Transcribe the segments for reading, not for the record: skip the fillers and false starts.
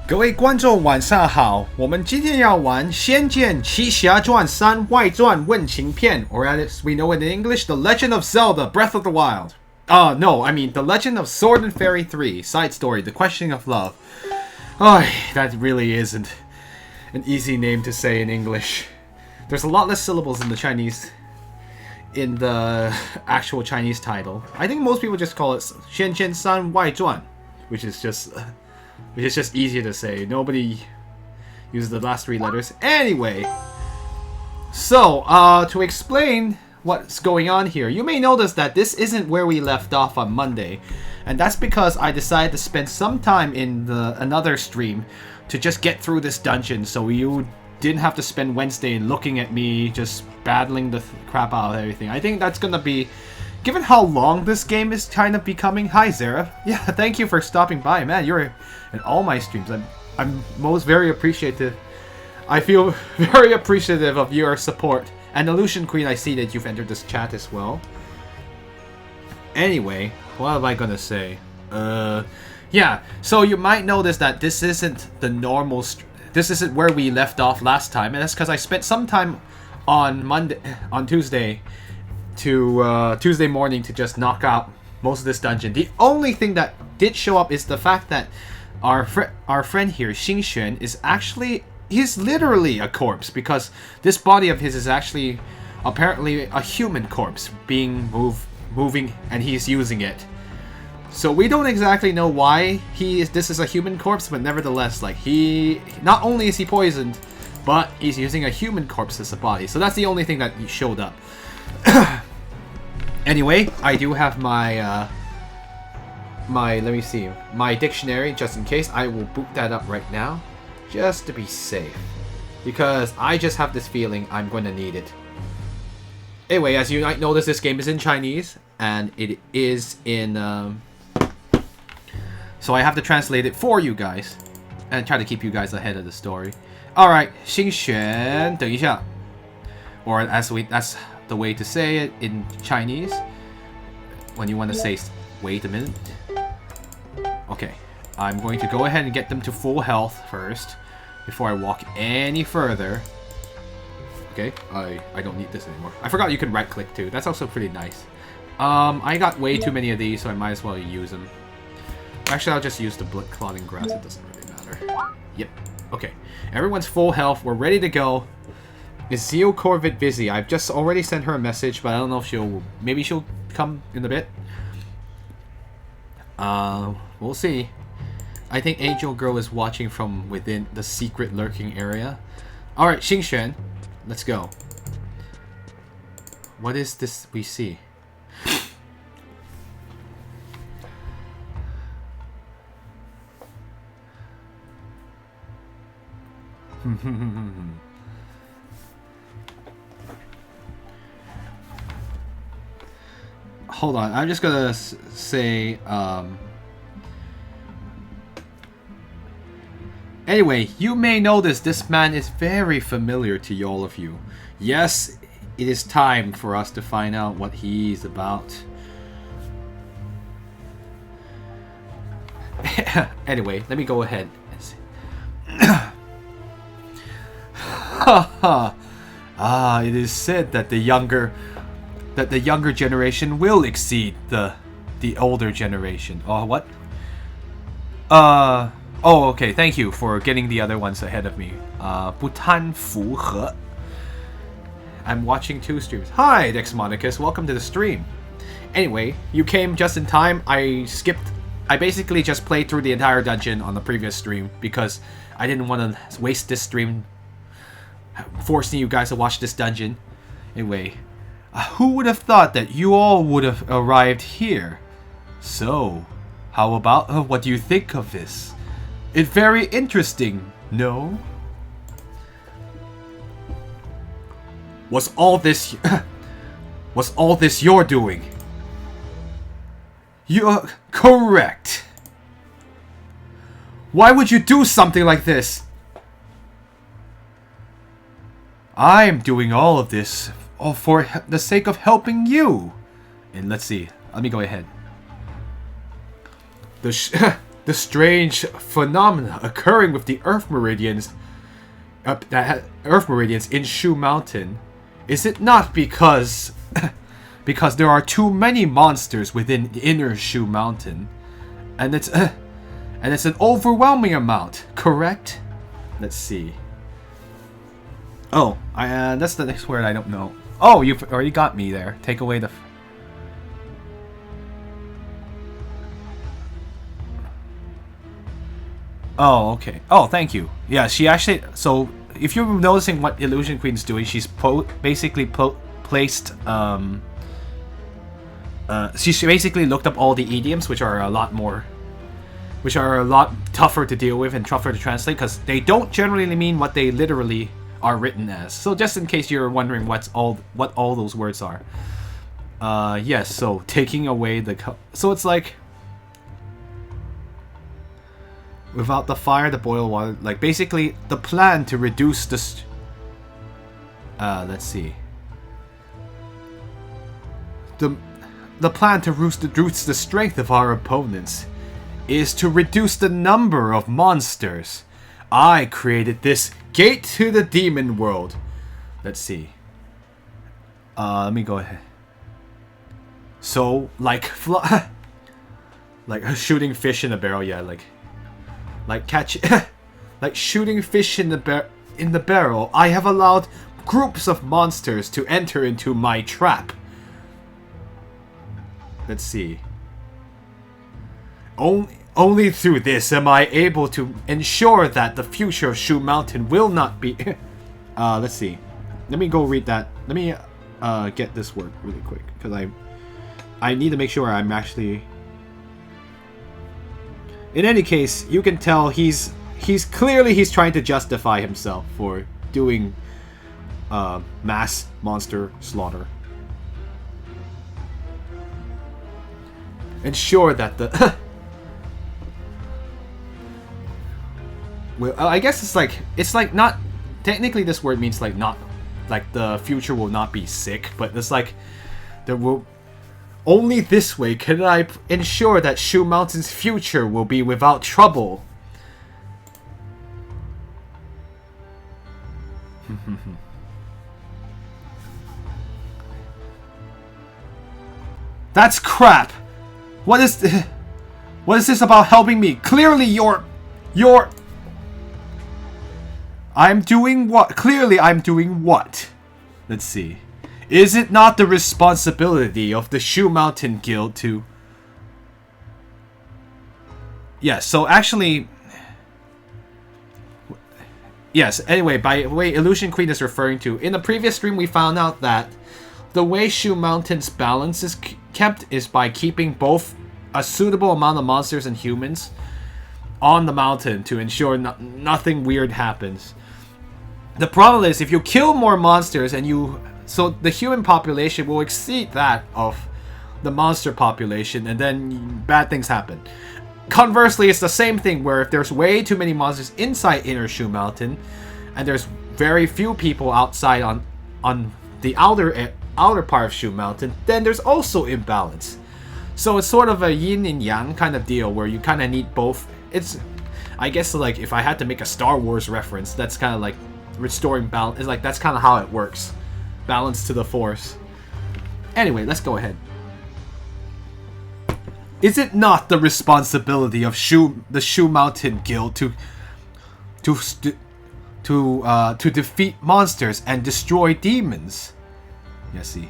各位观众晚上好，我们今天要玩《仙剑奇侠传3外传问情片》 or as we know it in English, The Legend of Zelda Breath of the Wild. No, I mean The Legend of Sword and Fairy 3, Side Story, The Questioning of Love. Oh, that really isn't an easy name to say in English. There's a lot less syllables in the actual Chinese title. I think most people just call it 仙剑3外传, which is just easier to say. Nobody uses the last 3 letters. Anyway, so to explain what's going on here, you may notice that this isn't where we left off on Monday, and that's because I decided to spend some time in another stream to just get through this dungeon, so you didn't have to spend Wednesday looking at me just battling the crap out of everything. I think that's gonna be, given how long this game is kind of becoming. Hi Zara. Yeah, thank you for stopping by, man. You're in all my streams. I'm most very appreciative. I feel very appreciative of your support. And Illusion Queen, I see that you've entered this chat as well. Anyway, what am I gonna say? Yeah, so you might notice that this isn't the normal this isn't where we left off last time, and that's because I spent some time on Tuesday morning to just knock out most of this dungeon. The only thing that did show up is the fact that our friend here, Xing Xuan, he's literally a corpse, because this body of his is actually apparently a human corpse being moving, and he's using it. So we don't exactly know why this is a human corpse, but nevertheless, like, not only is he poisoned, but he's using a human corpse as a body. So that's the only thing that showed up. Anyway, I do have my let me see, my dictionary, just in case. I will boot that up right now, just to be safe, because I just have this feeling I'm going to need it. Anyway, as you might notice, this game is in Chinese, and it is in, so I have to translate it for you guys, and try to keep you guys ahead of the story. Alright, 星璇，等一下. Or that's the way to say it in Chinese, when you want to say, wait a minute. Okay, I'm going to go ahead and get them to full health first, before I walk any further. Okay, I don't need this anymore. I forgot you can right click too. That's also pretty nice. I got way too many of these, so I might as well use them. Actually, I'll just use the blood clotting grass. It doesn't really matter. Yep. Okay, everyone's full health. We're ready to go. Is Zeo Corvid busy? I've just already sent her a message, but I don't know if maybe she'll come in a bit. We'll see. I think Angel Girl is watching from within the secret lurking area. Alright, Xing Xuan, let's go. What is this we see? Hold on, I'm just gonna say, anyway, you may notice this man is very familiar to all of you. Yes, it is time for us to find out what he's about. Anyway, let me go ahead and see. It is said that the younger generation will exceed the older generation. Oh, what? Oh, okay. Thank you for getting the other ones ahead of me. Butan Fu He. I'm watching 2 streams. Hi, Dexmonicus. Welcome to the stream. Anyway, you came just in time. I basically just played through the entire dungeon on the previous stream because I didn't want to waste this stream forcing you guys to watch this dungeon. Anyway, who would have thought that you all would have arrived here? So, how about, what do you think of this? It's very interesting, no? Was all this your doing? You're correct. Why would you do something like this? I'm doing all of this for the sake of helping you. And let's see. Let me go ahead. the strange phenomena occurring with the Earth Meridians in Shu Mountain, is it not because because there are too many monsters within inner Shu Mountain, and it's an overwhelming amount, correct? Let's see. Oh, that's the next word I don't know. Oh, you've already got me there. Take away the... Oh, okay. Oh, thank you. Yeah, she actually... So, if you're noticing what Illusion Queen's doing, she's basically placed... she basically looked up all the idioms, which are a lot tougher to deal with and tougher to translate, because they don't generally mean what they literally are written as. So just in case you're wondering what all those words are. Yes, so taking away the... So it's like... Without the fire, the boil water... Like, basically, the plan to reduce the... let's see. The plan to reduce the strength of our opponents is to reduce the number of monsters. I created this gate to the demon world. Let's see. Let me go ahead. So, like like shooting fish in a barrel, yeah, like catch like shooting fish in the barrel, I have allowed groups of monsters to enter into my trap. Let's see. Only through this am I able to ensure that the future of Shu Mountain will not be... let's see. Let me go read that. Let me get this word really quick, because I need to make sure I'm actually... In any case, you can tell he's clearly trying to justify himself for doing mass monster slaughter. Ensure that the... Well, I guess it's like not... Technically this word means like not... Like the future will not be sick, but it's like... There will... Only this way can I ensure that Shu Mountain's future will be without trouble. That's crap! What is this about helping me? Clearly you're... I'm doing what? Clearly I'm doing what? Let's see. Is it not the responsibility of the Shu Mountain Guild to... Yes, so actually... Yes, anyway, by the way Illusion Queen is referring to, in the previous stream we found out that the way Shu Mountain's balance is kept is by keeping both a suitable amount of monsters and humans on the mountain to ensure nothing weird happens. The problem is, if you kill more monsters and you... So the human population will exceed that of the monster population, and then bad things happen. Conversely, it's the same thing where if there's way too many monsters inside Inner Shu Mountain, and there's very few people outside on the outer part of Shu Mountain, then there's also imbalance. So it's sort of a yin and yang kind of deal where you kind of need both. It's, I guess, like if I had to make a Star Wars reference, that's kind of like restoring balance. It's like that's kind of how it works. Balance to the Force. Anyway, let's go ahead. Is it not the responsibility of the Shu Mountain Guild to defeat monsters and destroy demons? Yes, see,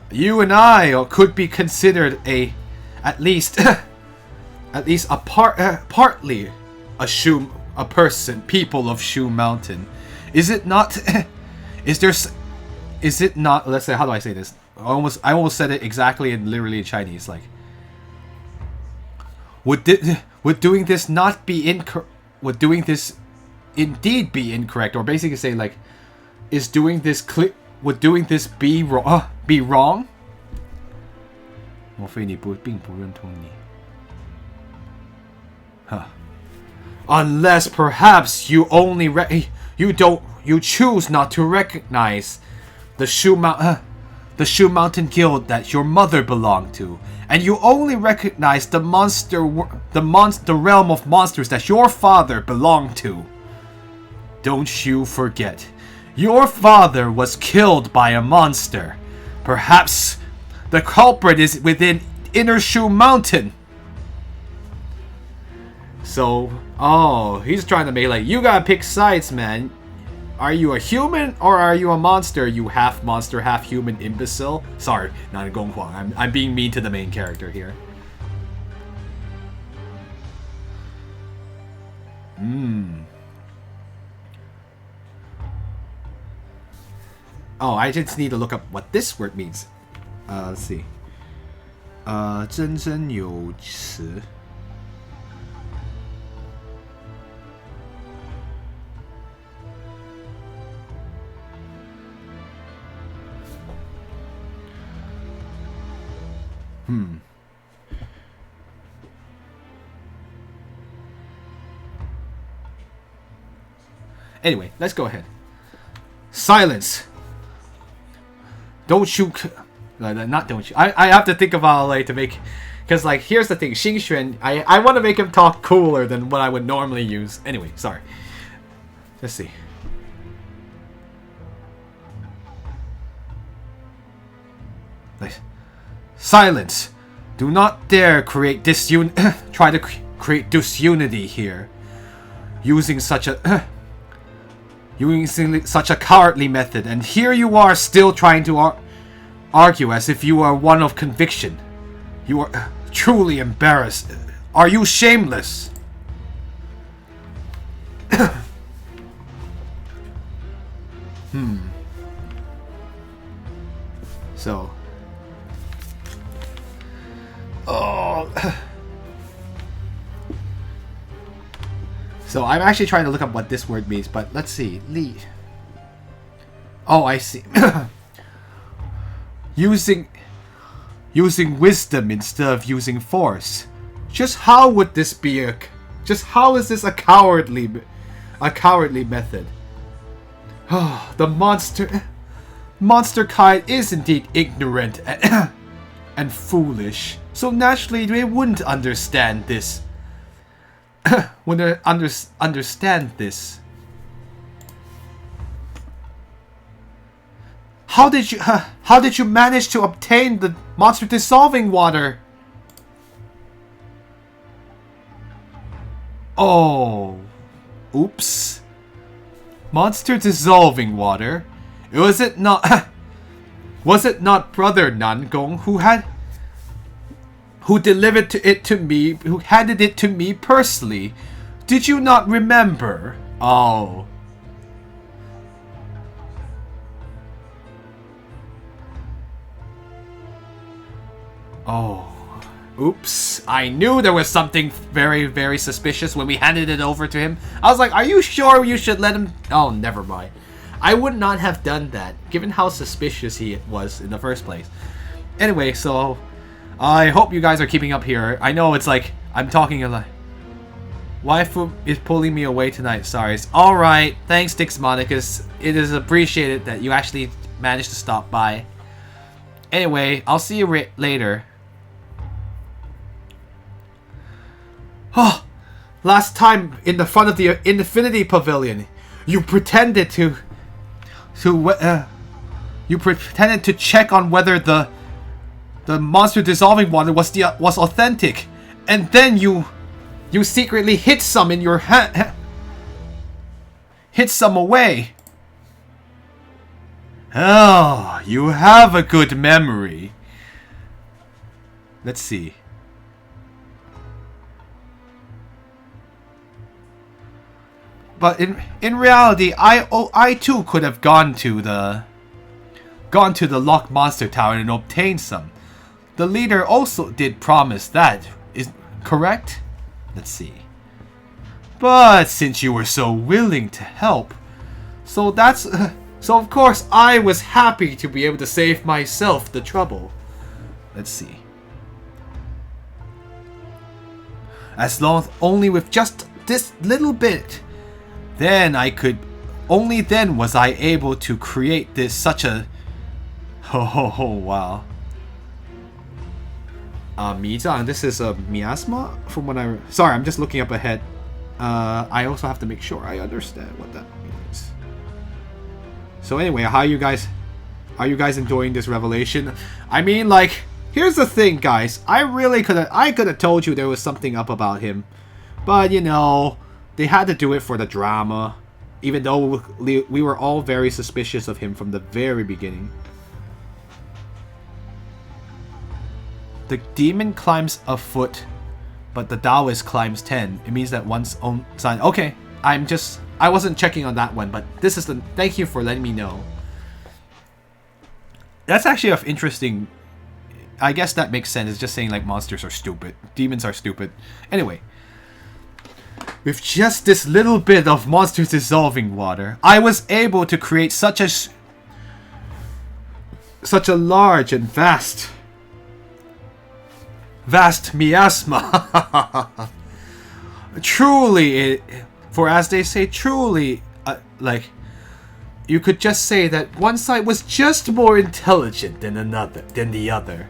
you and I could be considered at least partly a people of Shu Mountain. Is it not? Is it not? Let's say, how do I say this? I almost said it exactly and literally in Chinese. Like, would doing this not be incorrect? Would doing this indeed be incorrect? Or basically say like, is doing this would doing this be wrong? Be wrong? 莫非你并不认同你? Huh. Unless perhaps you only you choose not to recognize the the Shu Mountain Guild that your mother belonged to, and you only recognize the realm of monsters that your father belonged to. Don't you forget, your father was killed by a monster. Perhaps the culprit is within Inner Shu Mountain. So, oh, he's trying to make like, you gotta pick sides, man. Are you a human or are you a monster, you half monster, half human imbecile? Sorry, not Gong Huang. I'm being mean to the main character here. Oh, I just need to look up what this word means. Let's see. 真真有词. Anyway, let's go ahead. Silence. Don't you... not don't you. I have to think about like to make... Because like, here's the thing. Xing Xuan, I want to make him talk cooler than what I would normally use. Anyway, sorry. Let's see. Nice. Silence. Do not dare create try to create disunity here. Using such a cowardly method, and here you are still trying to argue as if you are one of conviction. You are truly embarrassed. Are you shameless? So. Oh. So I'm actually trying to look up what this word means, but let's see. Li. Oh, I see. Using wisdom instead of using force. Just how would this be just how is this a cowardly method? Oh, the monster kind is indeed ignorant and foolish. So naturally they wouldn't understand this. When they understand this. How did you manage to obtain the monster dissolving water? Oh, oops. Monster dissolving water. Was it not Brother Nangong who delivered it to me, who handed it to me personally? Did you not remember? Oh. Oh. Oops. I knew there was something very, very suspicious when we handed it over to him. I was like, are you sure you should let him... Oh, never mind. I would not have done that, given how suspicious he was in the first place. Anyway, so... I hope you guys are keeping up here. I know it's like, I'm talking a lot. Waifu is pulling me away tonight, sorry. Alright, thanks Dix Monicus. It is appreciated that you actually managed to stop by. Anyway, I'll see you later. Oh, last time in the front of the Infinity Pavilion, you pretended to check on whether the monster dissolving water was authentic, and then you secretly hid some in your hand, hid some away. Oh, you have a good memory. Let's see. But in reality, I too could have gone to the locked monster tower and obtained some. The leader also did promise that. Is correct? Let's see. But since you were so willing to help, so of course I was happy to be able to save myself the trouble. Let's see. As long as only with just this little bit, only then was I able to create such a Oh, wow. Mizang, this is a miasma from when I... Sorry, I'm just looking up ahead. I also have to make sure I understand what that means. So anyway, how you guys... Are you guys enjoying this revelation? I mean, like, here's the thing, guys. I could have told you there was something up about him. But, you know, they had to do it for the drama. Even though we were all very suspicious of him from the very beginning. The demon climbs a foot, but the Taoist climbs 10. It means that one's own sign. Okay, I wasn't checking on that one, but this is the... Thank you for letting me know. That's actually of interesting... I guess that makes sense. It's just saying, like, monsters are stupid. Demons are stupid. Anyway. With just this little bit of monsters dissolving water, I was able to create such a large and vast miasma. Truly, for as they say, truly, like, you could just say that one side was just more intelligent than the other.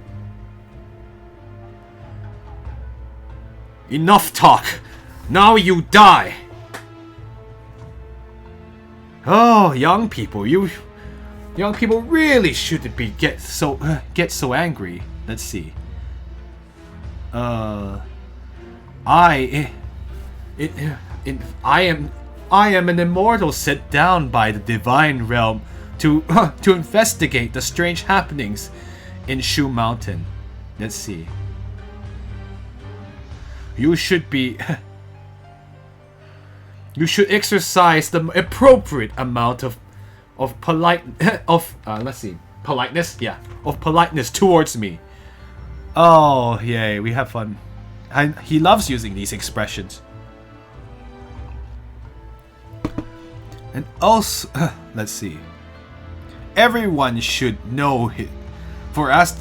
Enough talk. Now you die. Oh, young people really shouldn't be get so angry. Let's see. I am an immortal sent down by the divine realm to investigate the strange happenings in Shu Mountain. Let's see. You should exercise the appropriate amount of politeness. Yeah, of politeness towards me. Oh, yay, we have fun. He loves using these expressions. And also, let's see. Everyone should know it. For as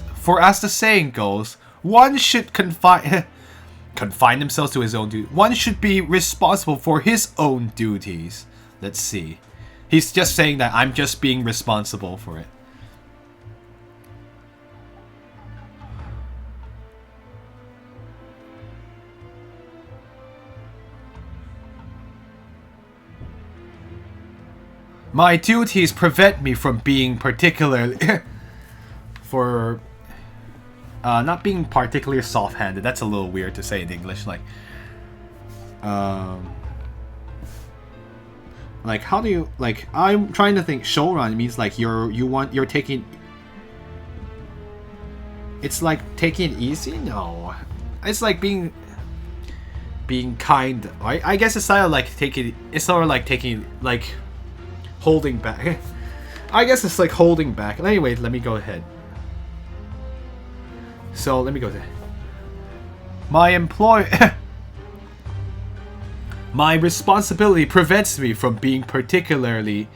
the saying goes, one should confine themselves to his own duty. One should be responsible for his own duties. Let's see. He's just saying that I'm just being responsible for it. My duties prevent me from being particularly... not being particularly soft-handed. That's a little weird to say in English. Like how do you... Like, I'm trying to think. Shouran means like you're taking... It's like taking it easy? No. It's like being kind. I guess it's sort of like taking... It's sort of like taking... Like... Holding back. I guess it's like holding back. Anyway, let me go ahead. So, let me go there. My responsibility prevents me from being particularly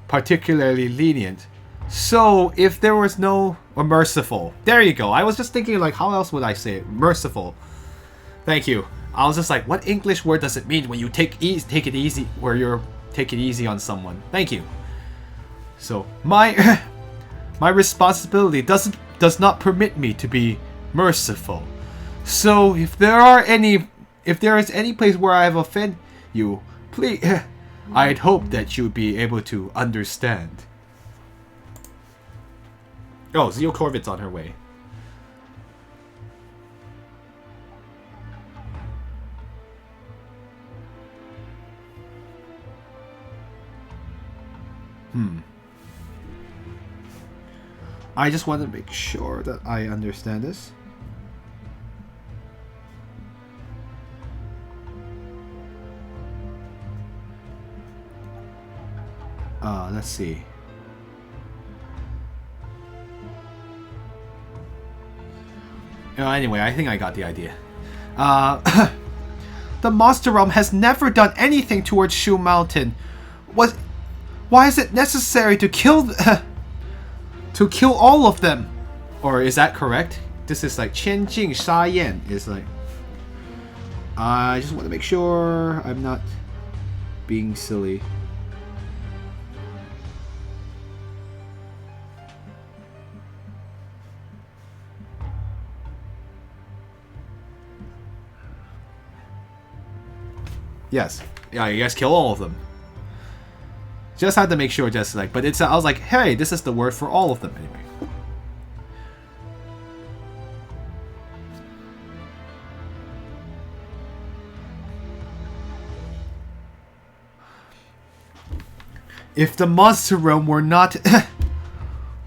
lenient. So, if there was no... Or merciful. There you go. I was just thinking, like, how else would I say it? Merciful. Thank you. I was just like, what English word does it mean when you take it easy, where you're... Take it easy on someone. Thank you. So, my responsibility does not permit me to be merciful. So, if there is any place where I have offended you, please, I'd hope that you'd be able to understand. Oh, Zeo Corvid's on her way. I just want to make sure that I understand this. Let's see. Anyway, I think I got the idea. The Monster Realm has never done anything towards Shu Mountain. Why is it necessary to kill all of them? Or is that correct? This is like Qianjing Sha Yan is like... I just want to make sure I'm not being silly. Yes. Yeah, you guys kill all of them. Just had to make sure, just like, but it's, I was like, hey, this is the word for all of them anyway. If the monster realm were not,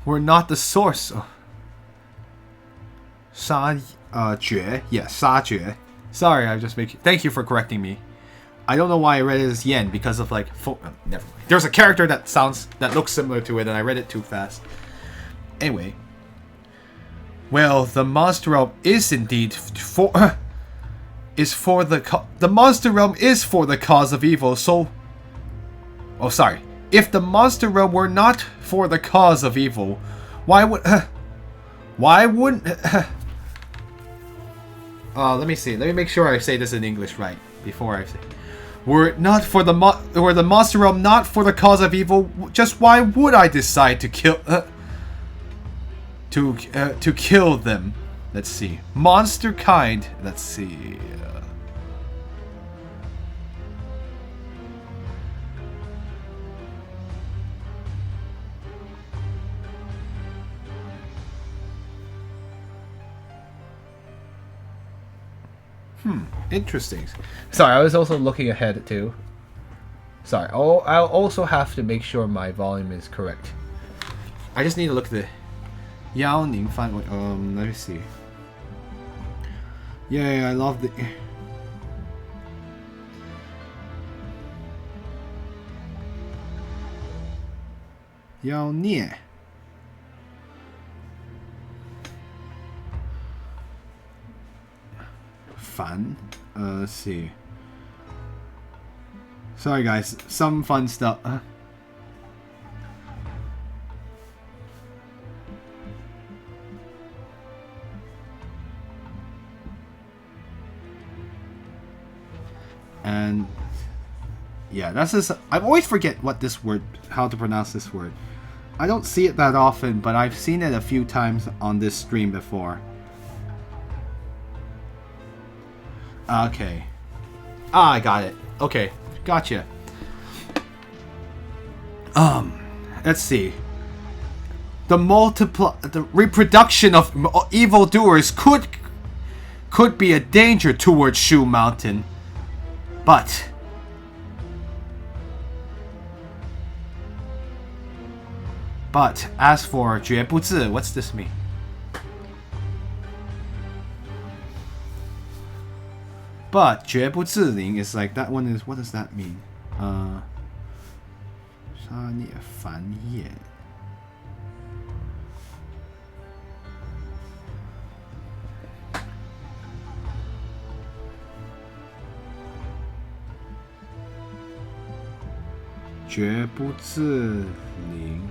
were not the source. Yes, 杀绝. Sorry, I just make. Thank you for correcting me. I don't know why I read it as yen because of like. Never mind. There's a character that looks similar to it, and I read it too fast. Anyway. Well, the monster realm is indeed the monster realm is for the cause of evil. So. Oh, sorry. If the monster realm were not for the cause of evil, why wouldn't? Let me see. Let me make sure I say this in English right before I say. Were it not for the monster realm not for the cause of evil, just why would I decide to kill to kill them? Let's see. Monster kind. Let's see. Interesting. Sorry, I was also looking ahead too. Sorry. Oh, I'll also have to make sure my volume is correct. I just need to look at the Yao Ning Fan. Let me see. Yeah, I love the Yao Nie. Fun. Let's see. Sorry guys, some fun stuff. And yeah, that's just, I always forget what this word, how to pronounce this word. I don't see it that often, but I've seen it a few times on this stream before. Okay. I got it. Okay, gotcha. Let's see. The reproduction of evildoers could be a danger towards Shu Mountain, but as for 绝不自, what's this mean? But 绝不自灵 is like, that one is, what does that mean? 杀孽繁衍. "绝不自灵."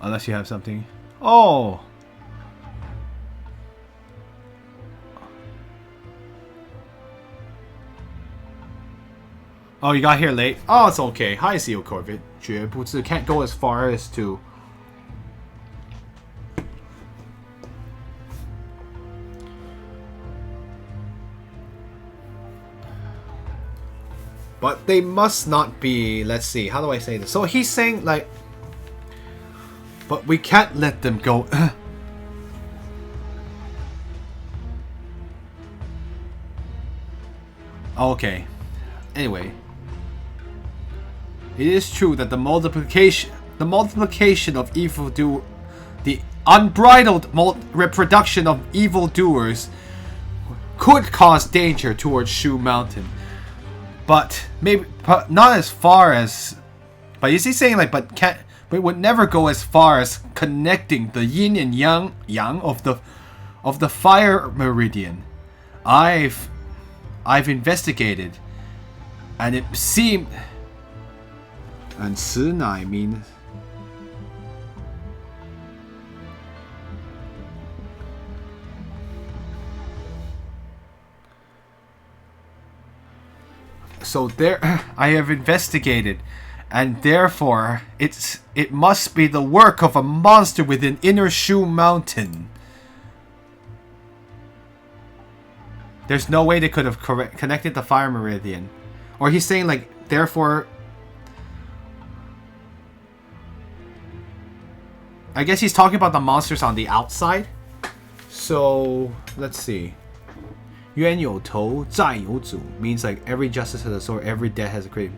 Unless you have something. Oh! Oh, you got here late? Oh, it's okay. Hi, Seal Corvette. 绝不自 can't go as far as to. But they must not be. Let's see. How do I say this? So he's saying, like. But we can't let them go. Okay. Anyway. It is true that the multiplication of evildoers, the unbridled reproduction of evildoers could cause danger towards Shu Mountain. But maybe not as far as. But is he saying like, but it would never go as far as connecting the yin and yang of the fire meridian. I've investigated, and it seemed. And 此乃 means. So there, I have investigated, and therefore it must be the work of a monster within Inner Shoe Mountain. There's no way they could have connected the Fire Meridian. Or he's saying, like, therefore... I guess he's talking about the monsters on the outside. So, let's see. 冤有头,债有主 means like every justice has a sword, every debt has a cream.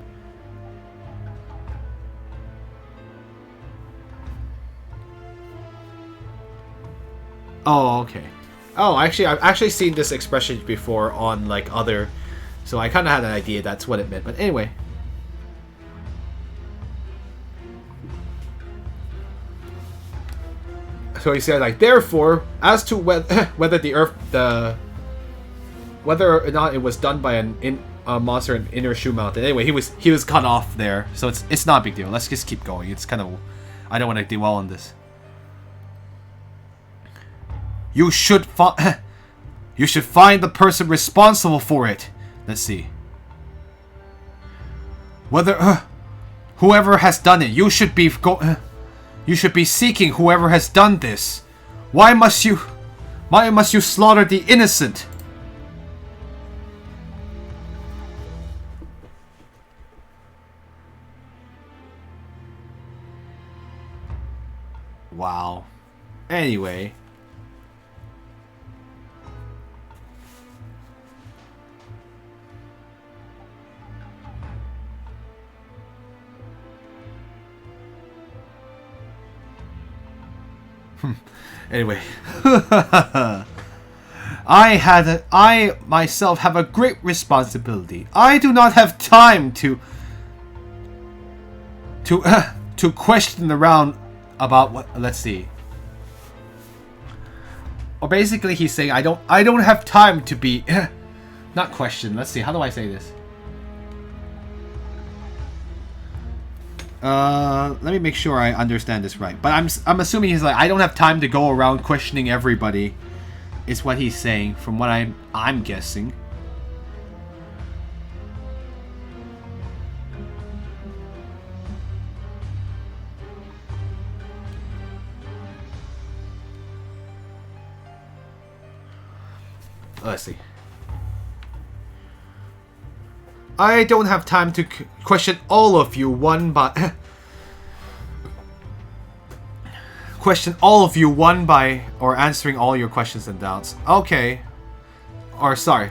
Oh, okay. Oh, actually, I've actually seen this expression before on like other, so I kind of had an idea that's what it meant. But anyway, so he said like, therefore, as to whether the earth, whether or not it was done by a monster in Inner Shoe Mountain. Anyway, he was cut off there, so it's not a big deal. Let's just keep going. It's kind of, I don't want to dwell on this. You should find the person responsible for it. Let's see. Whether whoever has done it, you should be seeking whoever has done this. Why must you slaughter the innocent? Wow. Anyway. Anyway, I myself have a great responsibility. I do not have time to question around about what. Let's see. Or basically, he's saying I don't have time to be not question. Let's see. How do I say this? Let me make sure I understand this right. But I'm assuming he's like, I don't have time to go around questioning everybody. Is what he's saying, from what I'm guessing. Let's see. I don't have time to question all of you one by or answering all your questions and doubts. Okay. Or sorry.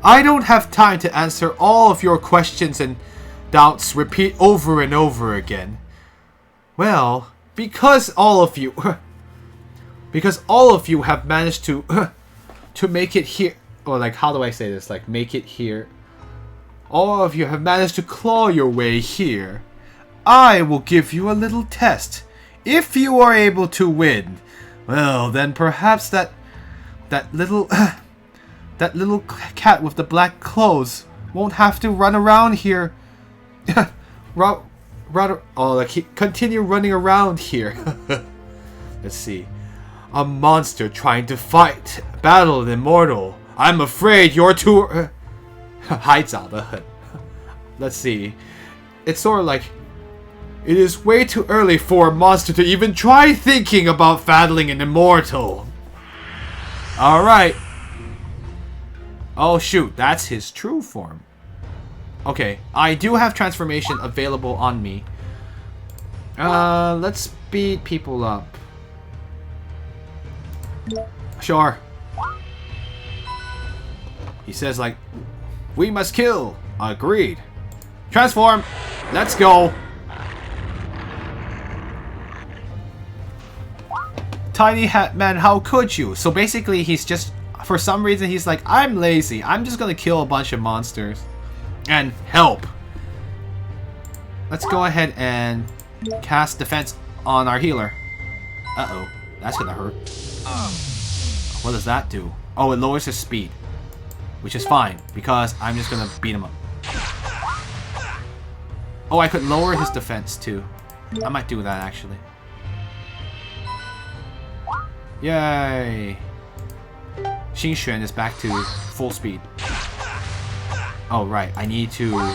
I don't have time to answer all of your questions and doubts repeat over and over again. Well, because all of you have managed to make it here, or like, how do I say this? Like, make it here. All of you have managed to claw your way here. I will give you a little test. If you are able to win, well, then perhaps that little cat with the black clothes won't have to run around here. Continue running around here. Let's see. A monster trying to battle an immortal. I'm afraid you're too... 还早得很. Let's see. It's sort of like, it is way too early for a monster to even try thinking about battling an immortal. Alright. Oh shoot, that's his true form. Okay, I do have transformation available on me. Let's beat people up. Sure. He says like, we must kill. Agreed. Transform. Let's go. Tiny Hat Man, how could you? So basically he's just, for some reason he's like, I'm lazy. I'm just gonna kill a bunch of monsters. And help. Let's go ahead and cast defense on our healer. Uh-oh. That's gonna hurt. What does that do? Oh, it lowers his speed. Which is fine, because I'm just gonna beat him up. Oh, I could lower his defense too. I might do that actually. Yay! Xing Xuan is back to full speed. Oh, right. I need to...